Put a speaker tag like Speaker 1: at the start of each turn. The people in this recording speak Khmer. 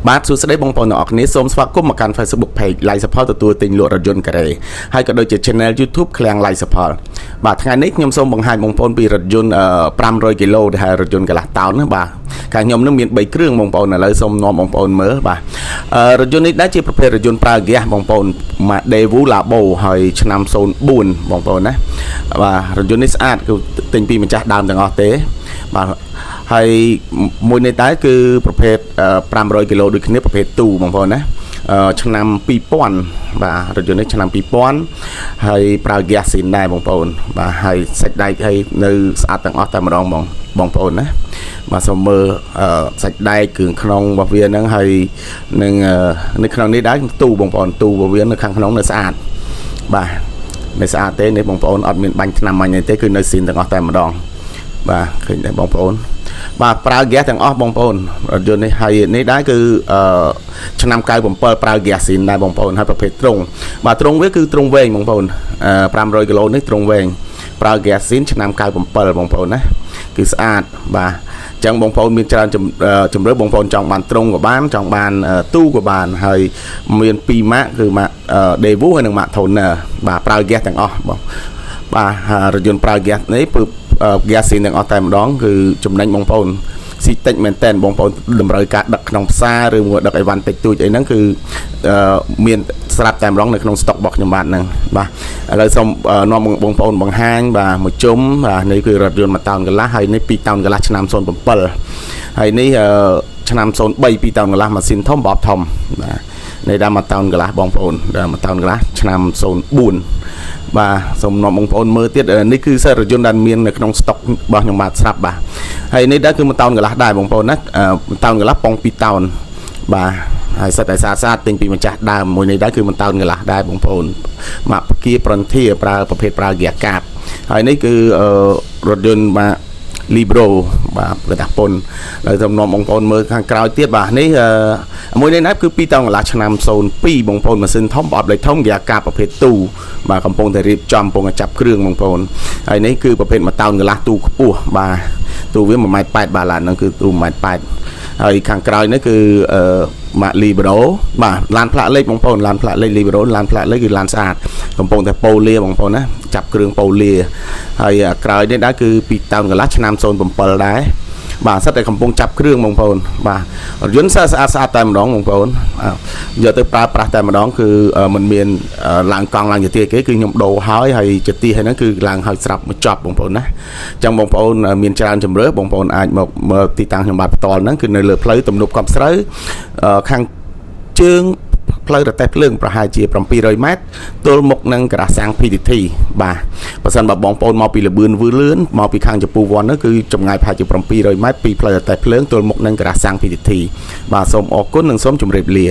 Speaker 1: បាទសួស្តីបងប្អូនទាំងអស់គ្នាសូមស្វាគមន៍មកកាន់ Facebook Page Live Support ទទួលទិញលក់រថយន្តការ៉េហើយក៏ដូចជា Channel YouTube ឃ្លាំង Live Support បាទថ្ងៃនេះខ្ញុំសូមបង្ហាញបងប្អូនពីរថយន្ត500គីឡូដែលហៅរថយន្តកន្លះតោនណាបាទខាងខ្ញុំនឹងមាន3គ្រឿងបងប្អូនឥឡូវសូមនាំបងប្អូនមើលបាទរថយន្តនេះដែរជាប្រភេទរថយន្តប្រើហ្គាសបងប្អូន Devu Labo ហើយឆ្នាំ04បងប្អូនណាបាទរថយន្តនេះស្អាតគឺទិញពីម្ចាស់ដើមទាំងអស់ទេបាទហើយមួយនេះដែរគឺប្រភេទ500គីឡូដូចគ្នាប្រភេទទូបងប្អូនណាឆ្នាំ2000បាទរថយន្តនេះឆ្នាំ2000ហើយប្រើហ្គាសស៊ីនដែរបងប្អូនបាទហើយសាច់ដែកហើយនៅស្អាតទាំងអស់តែម្ដងបងប្អូនណាបាទសូមមើលសាច់ដែកគ្រឿងក្នុងរបស់វាហ្នឹងហើយនឹងនៅក្នុងនេះដែរទូបងប្អូនទូរបស់វានៅខាងក្នុងនៅស្អាតបាទនៅស្អាតទេនេះបងប្អូនអត់មានបាញ់ថ្នាំអីទេគឺនៅស៊ីនទាំងអស់តែម្ដងបាទឃើញទេបងប្អូនបាទប្រើហ្គាសទាំងអស់បងប្អូនរថយន្តនេះហើយនេះដែរគឺឆ្នាំ97ប្រើហ្គាសស៊ីនដែរបងប្អូនហើយប្រភេទត្រង់បាទត្រង់វាគឺត្រង់វែងបងប្អូន500គីឡូនេះត្រង់វែងប្រើហ្គាសស៊ីនឆ្នាំ97បងប្អូនណាគឺស្អាតបាទអញ្ចឹងបងប្អូនមានច្រើនជំរឿបងប្អូនចង់បានត្រង់ក៏បានចង់បានទូក៏បានហើយមាន2ម៉ាកគឺម៉ាក Devu ហើយនិងម៉ាក Toner បាទប្រើហ្គាសទាំងអស់បងបាទរថយន្តប្រើហ្គាសនេះគឺហ្គាសស៊ីនទាំងអស់តែម្ដងគឺចំណេញបងប្អូនស៊ីតិចមែនតែនបងប្អូនតម្រូវការដឹកក្នុងផ្សារឬមួយដឹកអីវ៉ាន់តិចតួចអីហ្នឹងគឺមានស្រាប់តែម្ដងនៅក្នុងស្តុករបស់ខ្ញុំបាទហ្នឹងបាទឥឡូវសូមនាំបងប្អូនបង្ហាញបាទមួយជុំបាទនេះគឺរថយន្ត1តោនកន្លះហើយនេះ2តោនកន្លះឆ្នាំ07ហើយនេះឆ្នាំ03 2តោនកន្លះម៉ាស៊ីនធំបបធំបាទនេះដល់1តោនកន្លះបងប្អូនដល់1តោនកន្លះឆ្នាំ04បាទសូមនាំបងប្អូនមើលទៀតនេះគឺសាររថយន្តដែលមាននៅក្នុងស្តុករបស់ខ្ញុំបាទស្រាប់បាទហើយនេះដែរគឺ1តោនកន្លះដែរបងប្អូនណា1តោនកន្លះប៉ុង2តោនបាទហើយសិតតែស្អាតទិញពីម្ចាស់ដើមមួយនេះដែរគឺ1តោនកន្លះដែរបងប្អូនមកពគាប្រន្ធាប្រើប្រភេទប្រើហ្គាសកាបហើយនេះគឺរថយន្តបាទLibro បាទប្រដាប់ពុនហើយសូមនាំបងប្អូនមើលខាងក្រោយទៀតបាទនេះមួយនេះណាគឺ2តោនកន្លះឆ្នាំ02បងប្អូនម៉ាស៊ីនធំបបលេខធំហ្គាសកាបប្រភេទទូបាទកំពុងតែរៀបចំកំពុងតែចាប់គ្រឿងបងប្អូនហើយនេះគឺប្រភេទ1តោនកន្លះទូខ្ពស់បាទទូវា1.8 ម៉ែត្របាទឡានហ្នឹងគឺទូ1.8 ម៉ែត្រហើយខាងក្រោយនេះគឺម៉ាក Libro បាទឡានផ្លាកលេខបងប្អូនឡានផ្លាកលេខ Libro ឡានផ្លាកលេខគឺឡានស្អាតកំពុងតែប៉ូលាបងប្អូនណាចាប់គ្រឿងប៉ូលាហើយក្រោយនេះដែរគឺ2តោនកន្លះឆ្នាំ07ដែរបាទសិតតែកំពុងចាប់គ្រឿងបងប្អូនបាទរថយន្តស្អាតតែម្ដងបងប្អូនយកទៅប្រើប្រាស់តែម្ដងគឺมันមានឡើងកង់ឡើងជាទីគេគឺខ្ញុំដូរហើយជាទីហើយហ្នឹងគឺឡើងហើយស្រាប់មកចប់បងប្អូនណាអញ្ចឹងបងប្អូនមានច្រើនជម្រើសបងប្អូនអាចមកមើលទីតាំងខ្ញុំបាទផ្ទាល់ហ្នឹងគឺនៅលើផ្លូវទំនប់កប់ស្រូវខាងជើងផ្លូវរទេះភ្លើងប្រហែលជា700ម៉ែត្រទល់មុខនឹងការ៉ាសាំង PTT បាទបើសិនបើបងប្អូនមកពីលបឿនវឿលឿនមកពីខាងចំពោះវ័ននោះគឺចម្ងាយប្រហែលជា700ម៉ែត្រពីផ្លូវរទេះភ្លើងទល់មុខនឹងការ៉ាសាំង PTT បាទសូមអរគុណនិងសូមជម្រាបលា